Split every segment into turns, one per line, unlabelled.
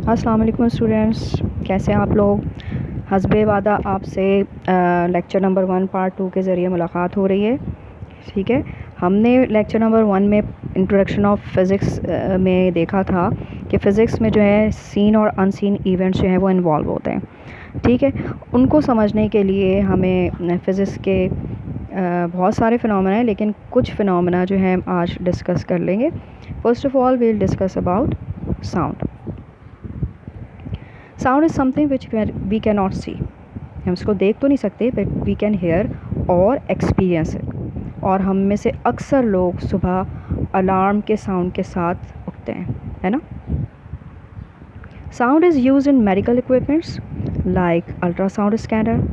अस्सलाम वालेकुम स्टूडेंट्स, कैसे हैं आप लोग। हस्बे वादा आपसे लेक्चर नंबर 1 पार्ट 2 के ज़रिए मुलाकात हो रही है। ठीक है, हमने लेक्चर नंबर 1 में इंट्रोडक्शन ऑफ फ़िज़िक्स में देखा था कि फ़िज़िक्स में जो है सीन और अनसीन इवेंट्स जो हैं वो इन्वॉल्व होते हैं। ठीक है, उनको समझने के लिए हमें फ़िज़िक्स के बहुत सारे फिनोमेना हैं, लेकिन कुछ फिनोमेना जो हैं आज डिस्कस कर लेंगे। First of all we'll discuss about sound. Sound is something which we can not see. हम इसको देख तो नहीं सकते, बट वी कैन हेयर और एक्सपीरियंस इट। और हम में से अक्सर लोग सुबह अलार्म के साउंड के साथ उठते हैं, है ना। Sound is use in medical equipments like ultrasound scanner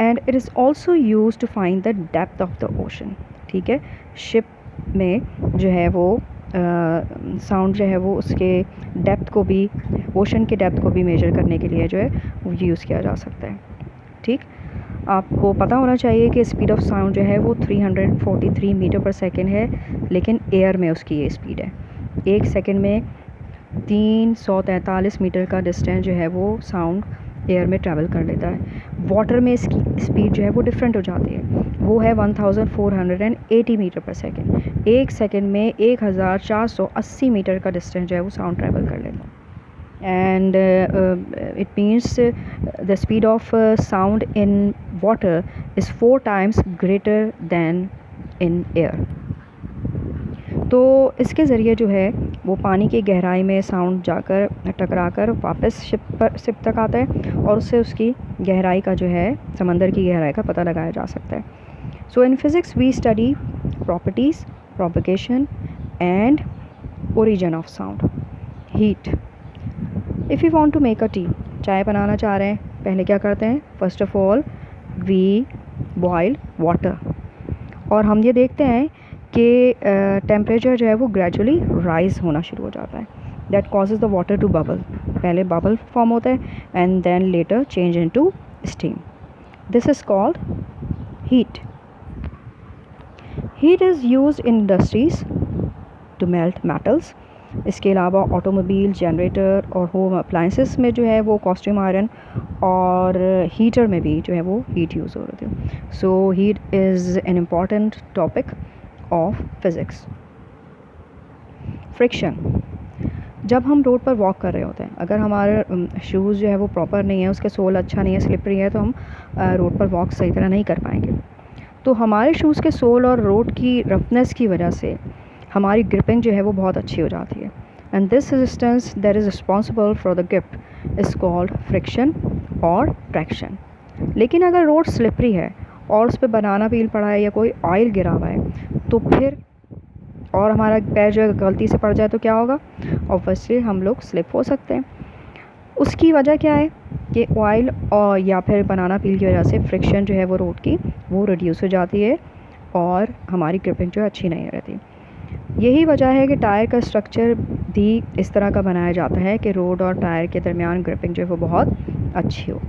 and it is also use to find the depth of the ocean. ठीक है, शिप में जो है वो साउंड जो है वो उसके डेप्थ को भी, ओशन के डेप्थ को भी मेजर करने के लिए जो है वो यूज़ किया जा सकता है। ठीक, आपको पता होना चाहिए कि स्पीड ऑफ साउंड जो है वो 343 मीटर पर सेकेंड है, लेकिन एयर में उसकी ये स्पीड है। एक सेकेंड में 343 मीटर का डिस्टेंस जो है वो साउंड एयर में ट्रैवल कर लेता है। वाटर में इसकी स्पीड जो है वो डिफरेंट हो जाती है, वो है 1480 मीटर पर सेकेंड। एक सेकेंड में 1480 मीटर का डिस्टेंस जो है वो साउंड ट्रैवल कर लेता है। And it means the speed of sound in water is 4 times greater than in air. तो इसके ज़रिए जो है वो पानी की गहराई में साउंड जाकर टकराकर वापस शिप तक आता है, और उससे उसकी गहराई का जो है, समंदर की गहराई का पता लगाया जा सकता है। So in physics we study properties, propagation and origin of sound. Heat. If you want to make a tea, चाय बनाना चाह रहे हैं, पहले क्या करते हैं? First of all we boil water, और हम ये देखते हैं कि टेम्परेचर जो है वो ग्रेजुअली राइज होना शुरू हो जाता है। That causes the water to bubble. पहले बबल फॉर्म होता है and then later change into steam. This is called heat. Heat is used in industries to melt metals. इसके अलावा ऑटोमोबाइल, जनरेटर और होम अप्लाइंसेस में जो है वो कॉस्ट्यूम आयरन और हीटर में भी जो है वो हीट यूज़ हो रही है। So heat is an important topic of physics. Friction. जब हम रोड पर वॉक कर रहे होते हैं, अगर हमारे शूज़ जो है वो प्रॉपर नहीं है, उसके सोल अच्छा नहीं है, स्लिपरी है, तो हम रोड पर वॉक सही तरह नहीं कर पाएंगे। तो हमारे शूज़ के सोल और रोड की रफनेस की वजह से हमारी ग्रिपिंग जो है वो बहुत अच्छी हो जाती है, and this resistance that is responsible for the grip is called friction और ट्रैक्शन। लेकिन अगर रोड स्लिपरी है और उस पर बनाना पील पड़ा है या कोई ऑयल गिरा हुआ है, तो फिर और हमारा पैर जो है गलती से पड़ जाए तो क्या होगा? ऑब्वियसली हम लोग स्लिप हो सकते हैं। उसकी वजह क्या है कि ऑयल और या फिर बनाना पील की वजह से फ्रिक्शन जो है वो रोड की वो रिड्यूस हो जाती है और हमारी ग्रिपिंग जो है अच्छी नहीं रहती। यही वजह है कि टायर का स्ट्रक्चर भी इस तरह का बनाया जाता है कि रोड और टायर के दरमियान ग्रिपिंग जो है वो बहुत अच्छी हो।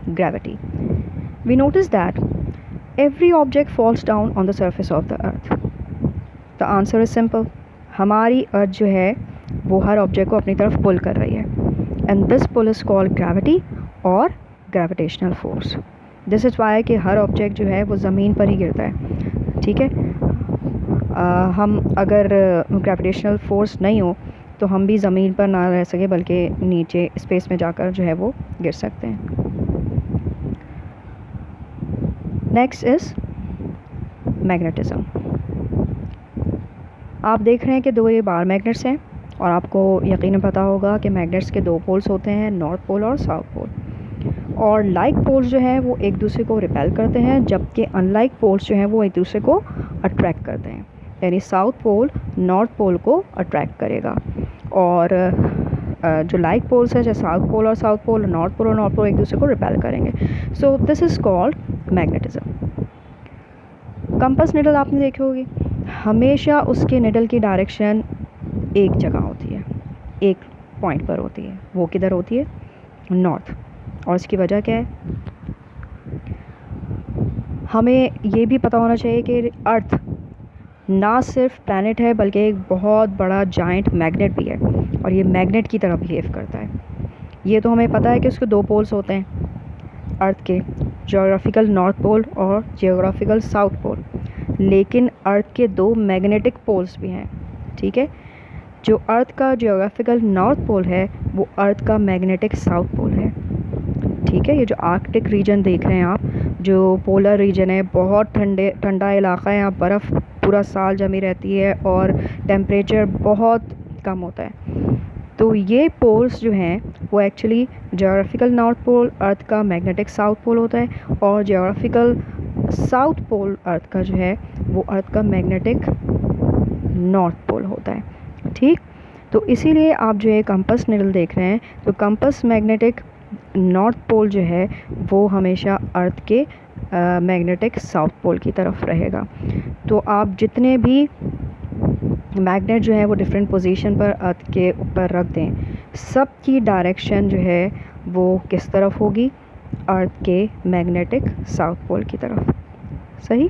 Gravity. We notice that every object falls down on the surface of the earth. The answer is simple. हमारी अर्थ जो है वो हर ऑब्जेक्ट को अपनी तरफ पुल कर रही है, and this pull is called gravity और gravitational force. This is why कि हर ऑब्जेक्ट जो है वो ज़मीन पर ही गिरता है। ठीक है, हम अगर ग्रेविटेशनल फोर्स नहीं हो तो हम भी ज़मीन पर ना रह सके, बल्कि नीचे स्पेस में जाकर जो है वो गिर सकते हैं। Next is magnetism. आप देख रहे हैं कि दो ये बार मैग्नेट्स हैं, और आपको यकीनन पता होगा कि मैग्नेट्स के दो पोल्स होते हैं, नॉर्थ पोल और साउथ पोल। और लाइक पोल्स जो हैं वो एक दूसरे को रिपेल करते हैं, जबकि अनलाइक पोल्स जो हैं वो एक दूसरे को अट्रैक्ट करते हैं। यानी साउथ पोल नॉर्थ पोल को अट्रैक्ट करेगा, और जो लाइक पोल्स हैं जैसे साउथ पोल और साउथ पोल, नॉर्थ पोल और नॉर्थ पोल एक दूसरे को रिपेल करेंगे। So this is called magnetism. Compass needle आपने देखी होगी, हमेशा उसके निडल की डायरेक्शन एक जगह होती है, एक पॉइंट पर होती है। वो किधर होती है? नॉर्थ। और इसकी वजह क्या है? हमें ये भी पता होना चाहिए कि अर्थ ना सिर्फ प्लैनेट है बल्कि एक बहुत बड़ा जाइंट मैग्नेट भी है, और ये मैग्नेट की तरह बिहेव करता है। ये तो हमें पता है कि उसके 2 पोल्स होते हैं अर्थ के, जियोग्राफिकल नॉर्थ पोल और जियोग्राफिकल साउथ पोल। लेकिन अर्थ के 2 मैग्नेटिक पोल्स भी हैं, ठीक है। जो अर्थ का जियोग्राफिकल नॉर्थ पोल है वो अर्थ का मैग्नेटिक साउथ पोल है, ठीक है। ये जो आर्कटिक रीजन देख रहे हैं आप, जो पोलर रीजन है, बहुत ठंडा इलाका है, यहाँ बर्फ़ पूरा साल जमी रहती है और टेम्परेचर बहुत कम होता है। तो ये पोल्स जो हैं वो एक्चुअली जियोग्राफिकल नॉर्थ पोल अर्थ का मैग्नेटिक साउथ पोल होता है, और जियोग्राफिकल साउथ पोल अर्थ का जो है वो अर्थ का मैग्नेटिक नॉर्थ पोल होता है, ठीक। तो इसीलिए आप जो है कंपास निडल देख रहे हैं, तो कंपास मैग्नेटिक नॉर्थ पोल जो है वो हमेशा अर्थ के मैग्नेटिक साउथ पोल की तरफ रहेगा। तो आप जितने भी मैग्नेट जो है वो डिफरेंट पोजीशन पर अर्थ के ऊपर रख दें, सब की डायरेक्शन जो है वो किस तरफ होगी? अर्थ के मैग्नेटिक साउथ पोल की तरफ, सही।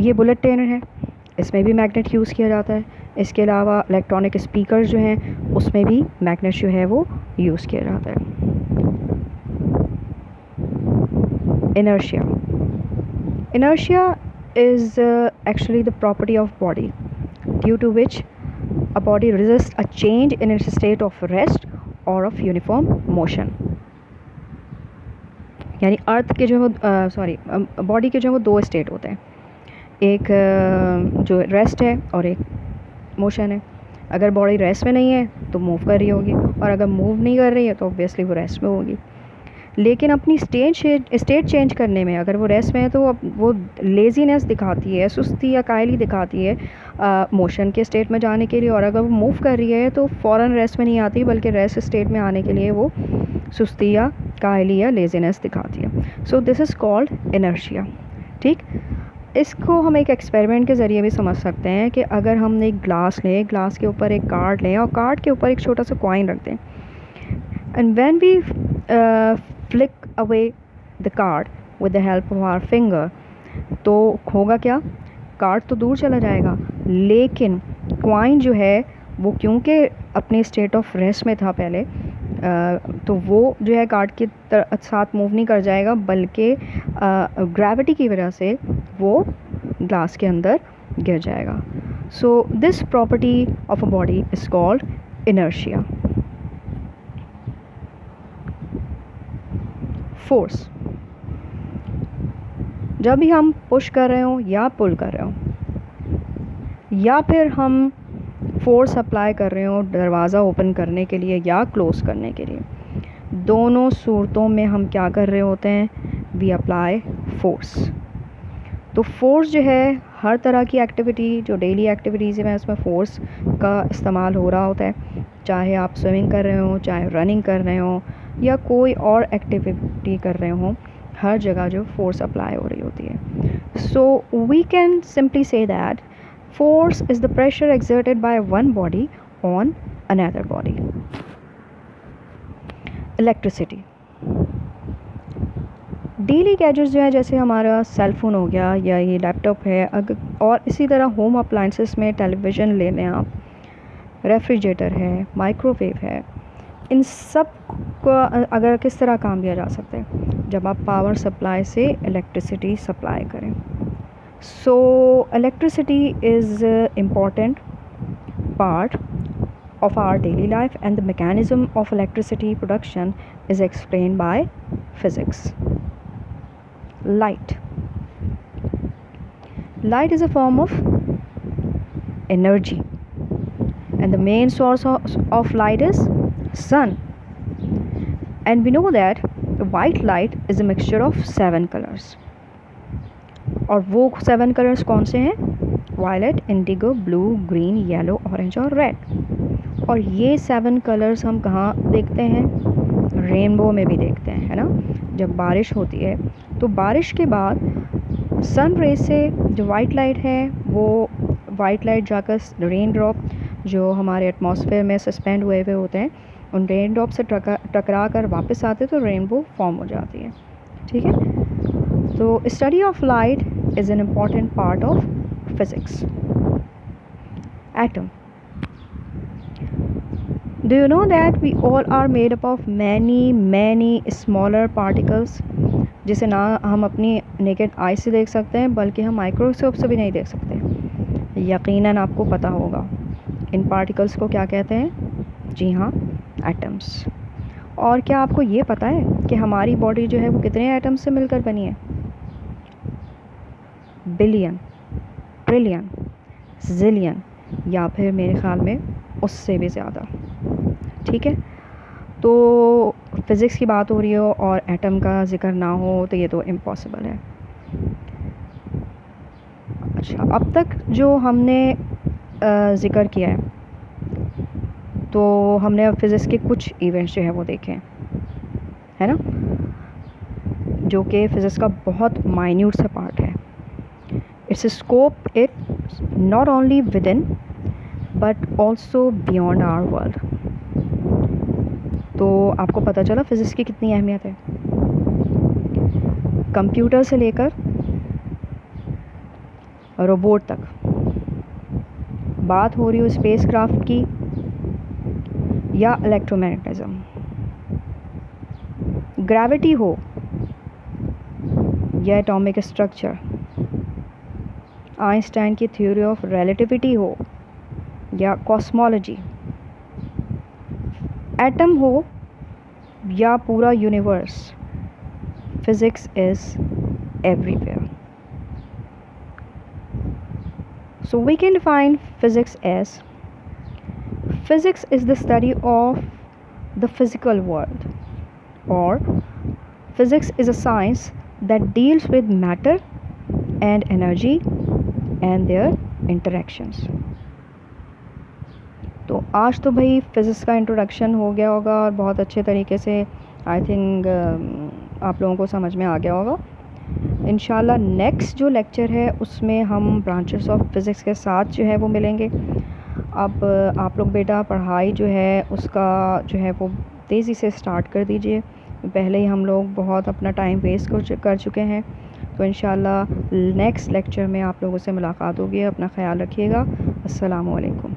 ये बुलेट ट्रेन है, इसमें भी मैग्नेट यूज़ किया जाता है। इसके अलावा इलेक्ट्रॉनिक स्पीकर जो हैं उसमें भी मैग्नेट जो है वो यूज़ किया जाता है। Inertia, inertia is actually the property of body due to which a body resists a change in its state of rest or of uniform motion। यानी अर्थ के जो बॉडी के जो वो 2 स्टेट होते हैं, एक जो रेस्ट है और एक मोशन है। अगर बॉडी रेस्ट में नहीं है तो मूव कर रही होगी, और अगर मूव नहीं कर रही है तो ऑब्वियसली वो रेस्ट में होगी। लेकिन अपनी स्टेट चेंज करने में, अगर वो रेस्ट में है तो वो लेज़ीनेस दिखाती है, सुस्ती या कायली दिखाती है मोशन के स्टेट में जाने के लिए, और अगर वो मूव कर रही है तो फ़ौरन रेस्ट में नहीं आती बल्कि रेस्ट स्टेट में आने के लिए वो सुस्ती या कायली या लेज़ीनेस दिखाती है। सो दिस इज़ कॉल्ड इनर्शिया, ठीक। इसको हम एक एक्सपेरिमेंट के ज़रिए भी समझ सकते हैं कि अगर हम एक ग्लास लें, ग्लास के ऊपर एक कार्ड लें और कार्ड के ऊपर एक छोटा सा कॉइन रख दें, and when we flick away the card with the help of our finger, तो होगा क्या? कार्ड तो दूर चला जाएगा, लेकिन कॉइन जो है वो क्योंकि अपने स्टेट ऑफ रेस्ट में था पहले, तो वो जो है कार्ड के साथ मूव नहीं कर जाएगा, बल्कि ग्रेविटी की वजह से वो ग्लास के अंदर गिर जाएगा। So this property of a body is called inertia. Force, जब भी हम पुश कर रहे हो या पुल कर रहे हो, या फिर हम फोर्स अप्लाई कर रहे हो दरवाज़ा ओपन करने के लिए या क्लोज़ करने के लिए, दोनों सूरतों में हम क्या कर रहे होते हैं? We apply force. तो फोर्स जो है हर तरह की एक्टिविटी, जो डेली एक्टिविटीज़ है उसमें फ़ोर्स का इस्तेमाल हो रहा होता है, चाहे आप स्विमिंग कर रहे हो, चाहे रनिंग कर रहे हो, या कोई और एक्टिविटी कर रहे हो, हर जगह जो फोर्स अप्लाई हो रही होती है। So we can simply say that force is the pressure exerted by one body on another body। Electricity, daily gadgets जो है, जैसे हमारा सेल फ़ोन हो गया या ये लैपटॉप है, और इसी तरह होम अप्लाइंसेस में टेलीविज़न ले लें आप, रेफ्रिजरेटर है, माइक्रोवेव है, इन सब का अगर किस तरह काम लिया जा सकता है? जब आप पावर सप्लाई से इलेक्ट्रिसिटी सप्लाई करें। So electricity is an important part of our daily life, and the mechanism of electricity production is explained by physics। Light, light is a form of energy, and the main source of light is sun, and we know that the white light is a mixture of 7 colors, और वो 7 colours कौन से हैं? Violet, indigo, blue, green, yellow, orange और red. और ये 7 colours हम कहाँ देखते हैं? रेनबो में भी देखते हैं, है ना। जब बारिश होती है तो बारिश के बाद सन रे से जो वाइट लाइट है, वो वाइट लाइट जाकर रेन ड्रॉप जो हमारे एटमॉस्फेयर में सस्पेंड हुए हुए होते हैं, उन रेन ड्रॉप से टकरा कर वापस आते तो रेनबो फॉर्म हो जाती है, ठीक है। तो study of light is an important part of physics. Atom. Do you know that we all are made up of many smaller particles, जिसे ना हम अपनी नेकेड आई से देख सकते हैं बल्कि हम माइक्रोस्कोप से भी नहीं देख सकते। यकीनन आपको पता होगा इन पार्टिकल्स को क्या कहते हैं। जी हाँ, एटम्स। और क्या आपको ये पता है कि हमारी बॉडी जो है वो कितने एटम्स से मिलकर बनी है? बिलियन, ट्रिलियन, जिलियन, या फिर मेरे ख़्याल में उससे भी ज़्यादा। ठीक है, तो फिज़िक्स की बात हो रही हो और एटम का ज़िक्र ना हो तो ये तो इम्पॉसिबल है। अच्छा, अब तक जो हमने ज़िक्र किया है, तो हमने अब फिज़िक्स के कुछ इवेंट्स जो है वो देखे हैं, है ना, जो कि फ़िज़िक्स का बहुत माइन्यूट सा पार्ट है। Its scope it not only within but also beyond our world. तो आपको पता चला फ़िज़िक्स की कितनी अहमियत है। कंप्यूटर से लेकर रोबोट तक, बात हो रही हो स्पेस क्राफ्ट की या इलेक्ट्रोमैग्नेटिज्म, ग्रेविटी हो या एटॉमिक स्ट्रक्चर, आइंस्टाइन की थ्योरी ऑफ रिलेटिविटी हो या कॉस्मोलॉजी, एटम हो या पूरा universe, physics is everywhere. So we can define physics as physics is the study of the physical world, or physics is a science that deals with matter and energy and their interactions. तो आज तो भाई physics का introduction हो गया होगा और बहुत अच्छे तरीके से आई थिंक आप लोगों को समझ में आ गया होगा। इंशाल्लाह नेक्स्ट जो लेक्चर है उसमें हम ब्रांचेस ऑफ फिज़िक्स के साथ जो है वो मिलेंगे। अब आप लोग बेटा पढ़ाई जो है उसका जो है वो तेज़ी से स्टार्ट कर दीजिए, पहले ही हम लोग बहुत अपना टाइम वेस्ट कर चुके हैं। तो इंशाल्लाह नेक्स्ट लेक्चर में आप लोगों से मुलाकात होगी। अपना ख्याल रखिएगा। अस्सलामु अलैकुम।